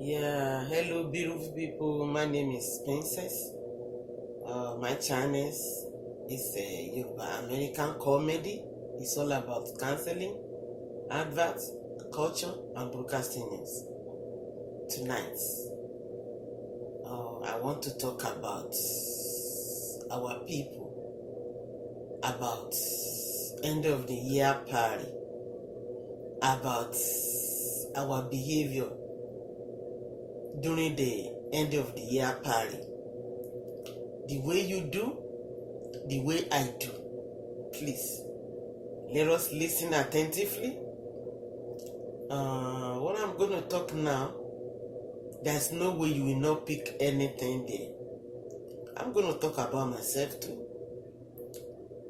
Yeah, hello beautiful people. My name is Princess. My channel is Yoruba American comedy. It's all about counseling, adverts, culture, and broadcasting news. Tonight, I want to talk about our people, about end of the year party, about our behavior during the end of the year party. The way you do, the way I do. Please, let us listen attentively. What I'm going to talk now, there's no way you will not pick anything there. I'm going to talk about myself too.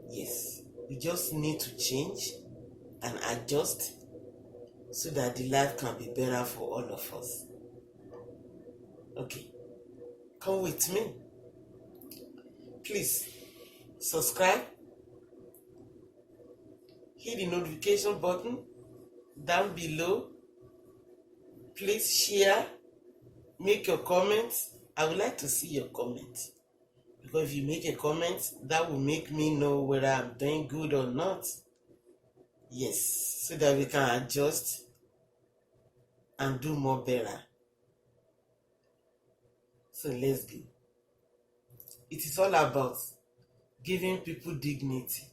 Yes, we just need to change and adjust so that the life can be better for all of us. Okay, come with me. Please, subscribe, hit the notification button down below. Please share, make your comments. I would like to see your comments, because if you make a comment, that will make me know whether I'm doing good or not. Yes, so that we can adjust and do more better. So let's go. It is all about giving people dignity.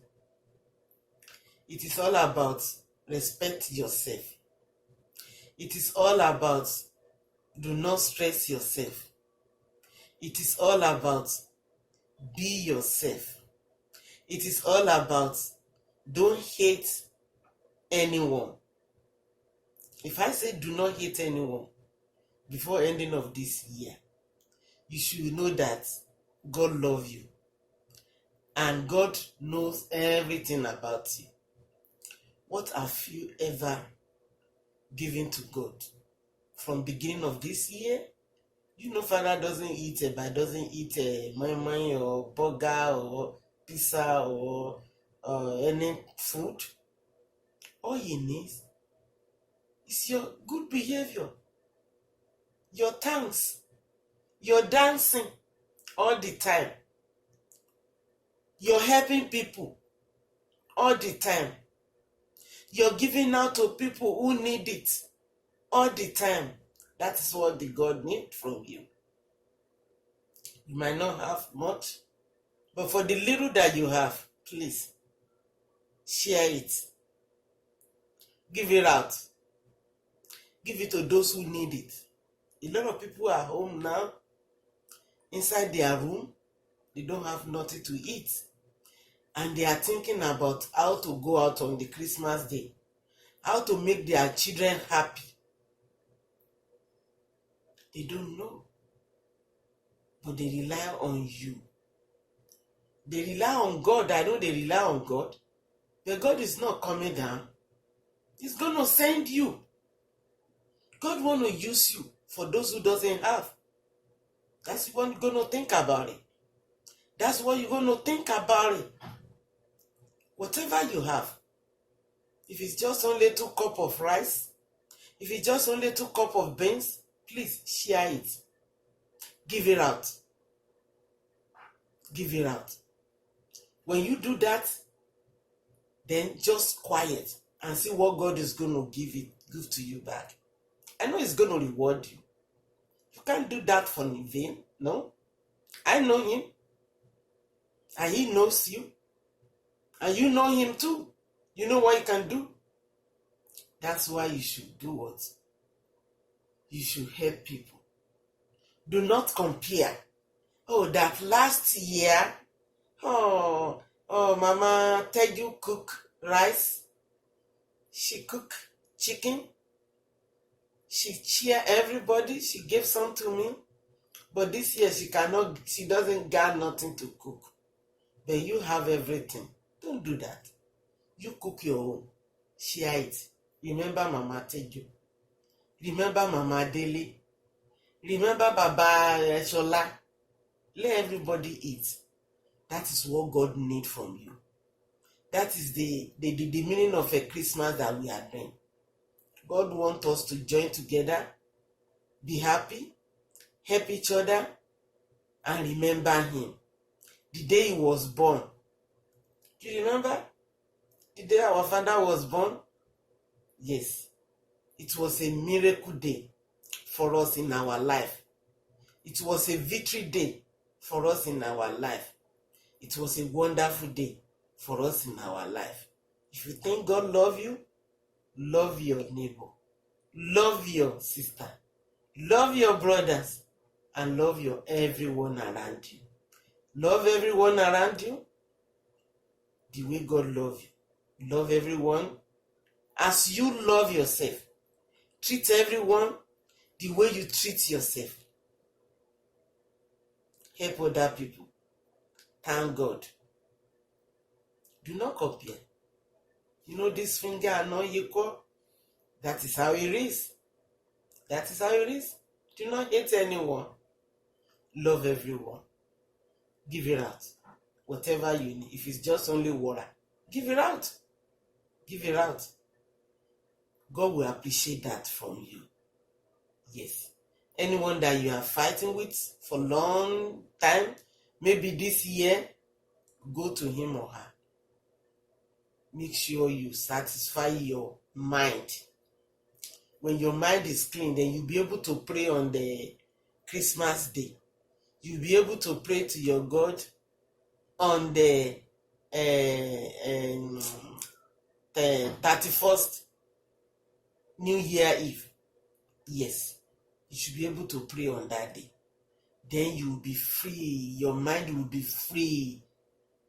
It is all about respect yourself. It is all about do not stress yourself. It is all about be yourself. It is all about don't hate anyone. If I say do not hate anyone before ending of this year, you should know that God loves you and God knows everything about you. What have you ever given to God from beginning of this year? You know, Father doesn't eat moi or burger or pizza or any food. All he needs is your good behavior, your thanks, your dancing all the time, you're helping people all the time, you're giving out to people who need it all the time. That is what the God needs from you. You might not have much, but for the little that you have, please share it. Give it out. Give it to those who need it. A lot of people are home now, inside their room, they don't have nothing to eat. And they are thinking about how to go out on the Christmas day, how to make their children happy. They don't know. But they rely on you. They rely on God. I know they rely on God. But God is not coming down. He's going to send you. God want to use you for those who doesn't have. That's what you're going to think about it. That's what you're going to think about it. Whatever you have, if it's just only 2 cups of rice, if it's just only 2 cups of beans, please share it. Give it out. Give it out. When you do that, then just quiet and see what God is going to give to you back. I know He's going to reward you. You can't do that for in vain, no? I know Him, and He knows you, and you know Him too. You know what you can do. That's why you should do what? You should help people. Do not compare. Oh, that last year, Mama Teju cook rice. She cook chicken. She cheer everybody. She gave some to me. But this year she doesn't got nothing to cook. But you have everything. Don't do that. You cook your own. Share it. Remember Mama Teju. Remember Mama Dele. Remember Baba Shola. Let everybody eat. That is what God needs from you. That is the meaning of a Christmas that we are doing. God wants us to join together Be happy, help each other, and remember him. The day he was born. Do you remember? The day our father was born? Yes. It was a miracle day for us in our life. It was a victory day for us in our life. It was a wonderful day for us in our life. If you think God loves you, love your neighbor. Love your sister. Love your brothers. And love your everyone around you. Love everyone around you the way God loves you. Love everyone as you love yourself. Treat everyone the way you treat yourself. Help other people. Thank God. Do not compare. You know this finger are not equal. That is how it is. That is how it is. Do not hate anyone. Love everyone. Give it out. Whatever you need. If it's just only water, give it out. Give it out. God will appreciate that from you. Yes. Anyone that you are fighting with for a long time, maybe this year, go to him or her. Make sure you satisfy your mind. When your mind is clean, then you'll be able to pray on the Christmas day. You'll be able to pray to your God on the 31st New Year Eve. Yes, you should be able to pray on that day. Then you will be free. Your mind will be free.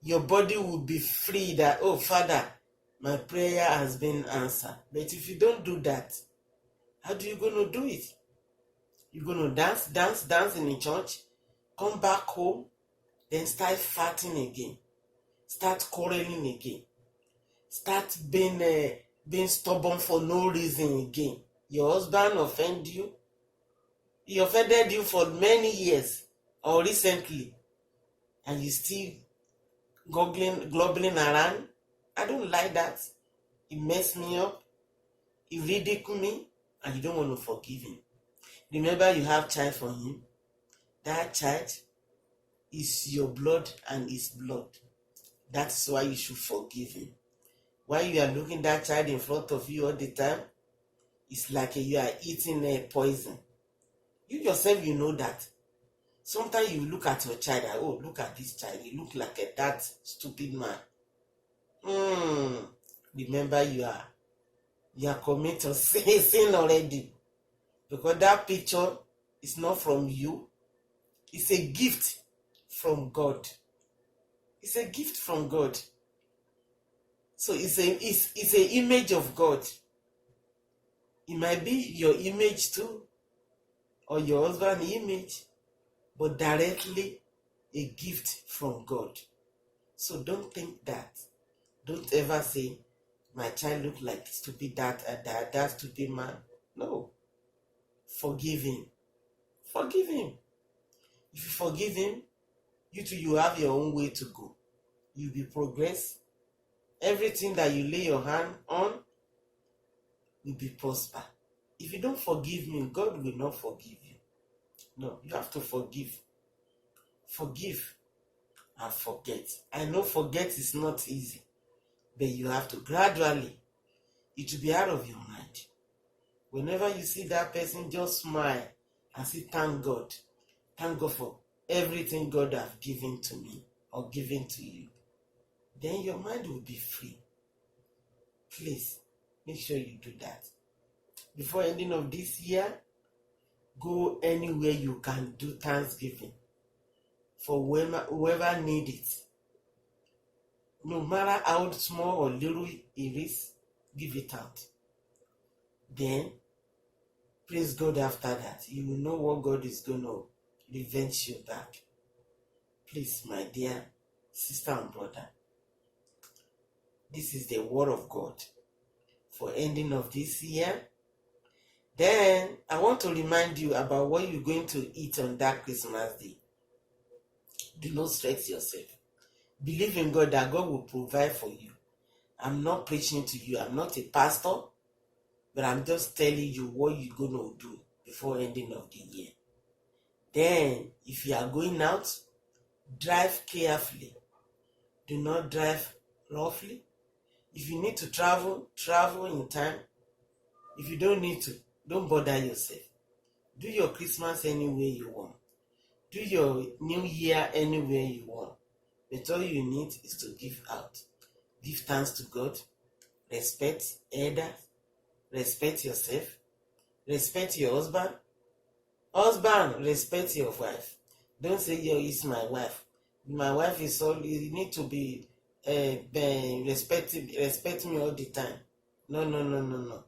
Your body will be free that, oh, Father, my prayer has been answered. But if you don't do that, how do you going to do it? You're going to dance in the church, come back home, then start fighting again. Start quarreling again. Start being stubborn for no reason again. Your husband offended you. He offended you for many years or recently, and you still globbling around. I don't like that. He messed me up. He ridiculed me, and you don't want to forgive him. Remember, you have child for him. That child is your blood and his blood. That's why you should forgive him. While you are looking that child in front of you all the time, it's like you are eating a poison. You yourself, you know that. Sometimes you look at your child and, oh, look at this child. He look like that stupid man. Remember, you are committed sin already. Because that picture is not from you. It's a gift from God. It's a gift from God. So it's an image of God. It might be your image too, or your husband's image, but directly a gift from God. So don't think that. Don't ever say, my child look like stupid that stupid man. No. Forgive him. Forgive him. If you forgive him, you too, you have your own way to go. You'll be progress. Everything that you lay your hand on will be prosper. If you don't forgive me, God will not forgive you. No, you have to forgive. Forgive and forget. I know forget is not easy, but you have to gradually. It will be out of your mind. Whenever you see that person, just smile and say, thank God. Thank God for everything God has given to me or given to you. Then your mind will be free. Please, make sure you do that. Before ending of this year, go anywhere you can do Thanksgiving for whoever needs it. No matter how small or little it is, give it out. Then, praise God after that. You will know what God is going to revenge you back. Please, my dear sister and brother, this is the word of God for ending of this year. Then, I want to remind you about what you're going to eat on that Christmas day. Do not stress yourself. Believe in God that God will provide for you. I'm not preaching to you. I'm not a pastor, but I'm just telling you what you're going to do. before ending of the year. Then, if you are going out, drive carefully. Do not drive roughly. If you need to travel, travel in time. If you don't need to, don't bother yourself. Do your Christmas anywhere you want. Do your New Year anywhere you want. But all you need is to give out. Give thanks to God. Respect elders. Respect yourself. Respect your husband. Husband, respect your wife. Don't say, yo, it's my wife. My wife is all, you need to be respect me all the time. No.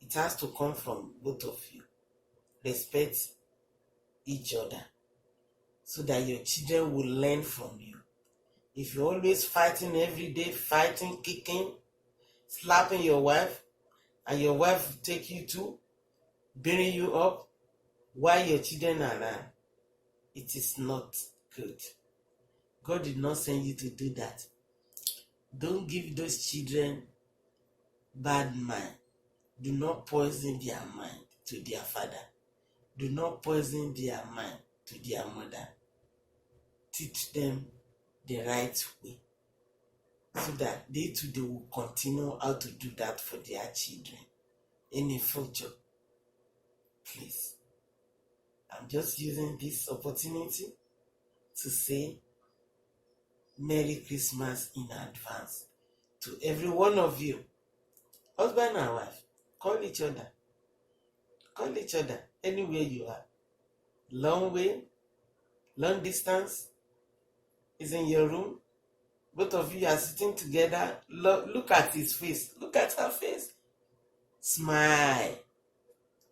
It has to come from both of you. Respect each other so that your children will learn from you. If you're always fighting every day, fighting, kicking, slapping your wife, and your wife will take you to bury you up while your children are around, it is not good. God did not send you to do that. Don't give those children bad mind. Do not poison their mind to their father. Do not poison their mind to their mother. Teach them the right way so that they will continue how to do that for their children in the future. Please, I'm just using this opportunity to say Merry Christmas in advance to every one of you. Husband and wife, call each other anywhere you are. Long way, long distance, is in your room. Both of you are sitting together. Look at his face. Look at her face. Smile.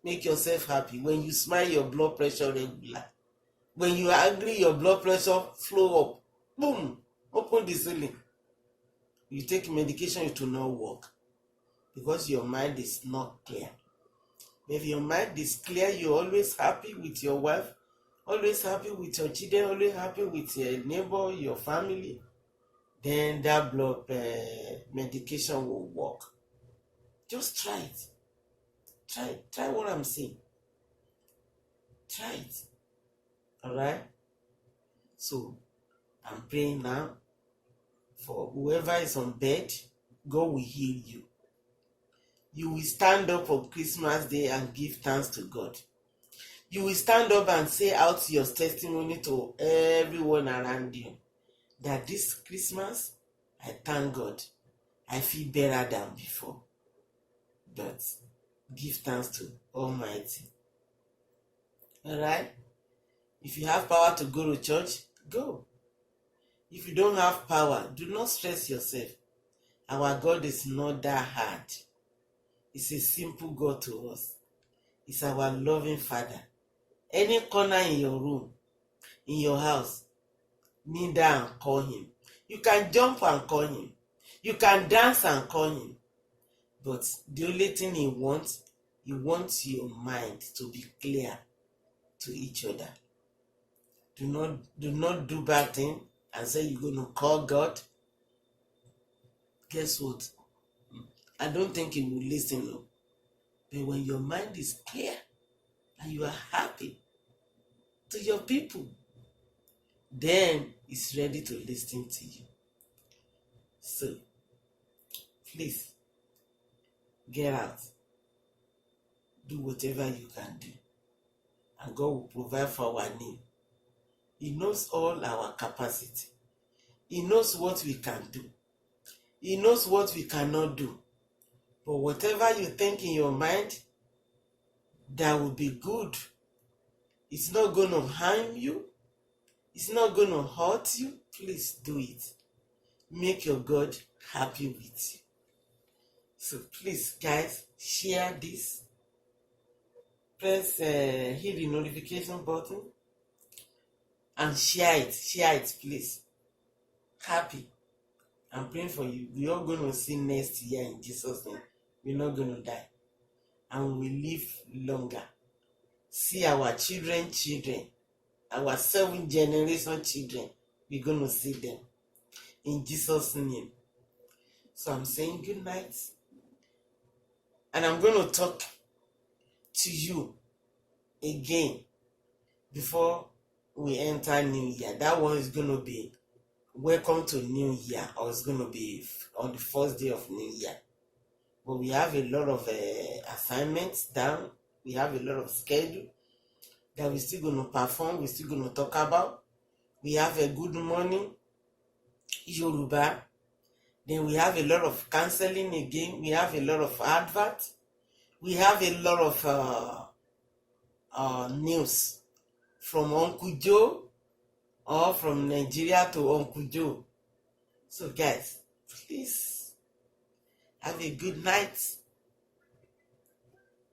Make yourself happy. When you smile, your blood pressure regular. When you are angry, your blood pressure flow up. Boom. Open the ceiling. You take medication, it will not work because your mind is not clear. If your mind is clear, you're always happy with your wife, always happy with your children, always happy with your neighbor, your family, then that blood medication will work. Just try it. Try what I'm saying. Try it. Alright? So, I'm praying now for whoever is on bed, God will heal you. You will stand up on Christmas Day and give thanks to God. You will stand up and say out your testimony to everyone around you that this Christmas, I thank God. I feel better than before. But give thanks to Almighty. Alright? If you have power to go to church, go. If you don't have power, do not stress yourself. Our God is not that hard. He's a simple God to us. He's our loving Father. Any corner in your room, in your house, kneel down and call him. You can jump and call him. You can dance and call him. But the only thing he wants your mind to be clear to each other. Do not do bad thing and say you're going to call God. Guess what? I don't think he will listen. No. But when your mind is clear and you are happy to your people, then he's ready to listen to you. So, please, get out. Do whatever you can do. And God will provide for our need. He knows all our capacity. He knows what we can do. He knows what we cannot do. But whatever you think in your mind that will be good, it's not going to harm you, it's not going to hurt you, please do it. Make your God happy with you. So please, guys, share this. Press hit the notification button and share it, please. Happy. I'm praying for you. We're all going to see next year in Jesus' name. We're not going to die. And we will live longer. See our children, our 7th generation children. We're going to see them. In Jesus' name. So I'm saying good night. And I'm going to talk to you again before we enter New Year. That one is going to be Welcome to New Year, or it's going to be on the first day of New Year. But we have a lot of assignments down. We have a lot of schedule that we're still going to perform. We're still going to talk about. We have a Good Morning Yoruba. Then we have a lot of counseling again. We have a lot of advert. We have a lot of news from Uncle Joe, or from Nigeria to Uncle Joe. So guys, please have a good night.